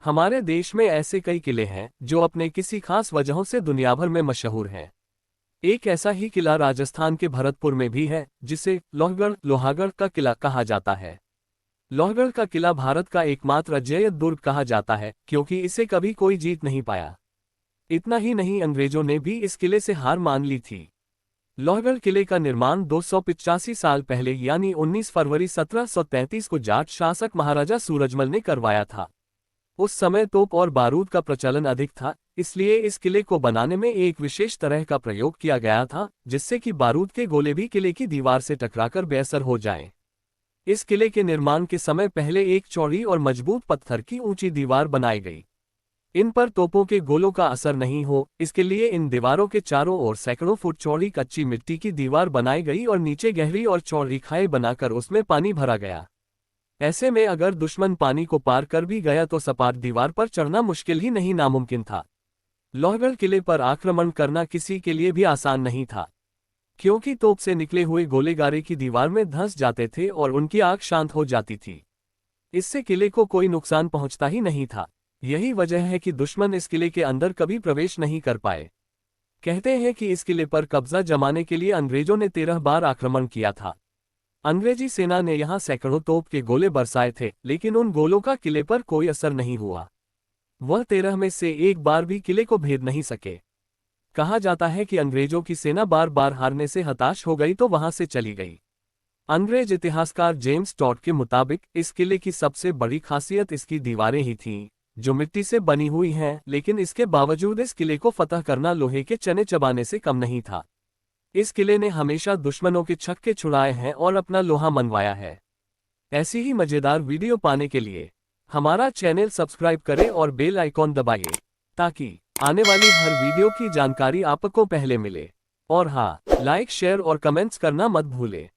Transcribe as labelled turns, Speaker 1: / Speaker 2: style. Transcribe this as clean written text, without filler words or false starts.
Speaker 1: हमारे देश में ऐसे कई किले हैं जो अपने किसी खास वजहों से दुनिया भर में मशहूर हैं। एक ऐसा ही किला राजस्थान के भरतपुर में भी है, जिसे लोहागढ़ का किला कहा जाता है। लोहगढ़ का किला भारत का एकमात्र अजेय दुर्ग कहा जाता है, क्योंकि इसे कभी कोई जीत नहीं पाया। इतना ही नहीं, अंग्रेजों ने भी इस किले से हार मान ली थी। लोहगढ़ किले का निर्माण 285 साल पहले यानी 19 फरवरी 1733 को जाट शासक महाराजा सूरजमल ने करवाया था। उस समय तोप और बारूद का प्रचलन अधिक था, इसलिए इस किले को बनाने में एक विशेष तरह का प्रयोग किया गया था, जिससे कि बारूद के गोले भी किले की दीवार से टकराकर बेअसर हो जाएं। इस किले के निर्माण के समय पहले एक चौड़ी और मजबूत पत्थर की ऊंची दीवार बनाई गई। इन पर तोपों के गोलों का असर नहीं हो, इसके लिए इन दीवारों के चारों ओर सैकड़ों फुट चौड़ी कच्ची मिट्टी की दीवार बनाई गई और नीचे गहरी और चौड़ी खाई बनाकर उसमें पानी भरा गया। ऐसे में अगर दुश्मन पानी को पार कर भी गया तो सपाट दीवार पर चढ़ना मुश्किल ही नहीं नामुमकिन था। लोहगढ़ किले पर आक्रमण करना किसी के लिए भी आसान नहीं था, क्योंकि तोप से निकले हुए गोले गारे की दीवार में धंस जाते थे और उनकी आग शांत हो जाती थी। इससे किले को कोई नुकसान पहुंचता ही नहीं था। यही वजह है कि दुश्मन इस किले के अंदर कभी प्रवेश नहीं कर पाए। कहते हैं कि इस किले पर कब्जा जमाने के लिए अंग्रेजों ने 13 बार आक्रमण किया था। अंग्रेजी सेना ने यहां सैकड़ों तोप के गोले बरसाए थे, लेकिन उन गोलों का किले पर कोई असर नहीं हुआ। वह 13 में से एक बार भी किले को भेद नहीं सके। कहा जाता है कि अंग्रेजों की सेना बार बार हारने से हताश हो गई तो वहां से चली गई। अंग्रेज इतिहासकार जेम्स टॉड के मुताबिक इस किले की सबसे बड़ी खासियत इसकी दीवारें ही थीं, जो मिट्टी से बनी हुई हैं, लेकिन इसके बावजूद इस किले को फतह करना लोहे के चने चबाने से कम नहीं था। इस किले ने हमेशा दुश्मनों के छक्के छुड़ाए हैं और अपना लोहा मनवाया है। ऐसी ही मजेदार वीडियो पाने के लिए हमारा चैनल सब्सक्राइब करें और बेल आइकॉन दबाइए, ताकि आने वाली हर वीडियो की जानकारी आपको पहले मिले। और हाँ, लाइक शेयर और कमेंट्स करना मत भूलें।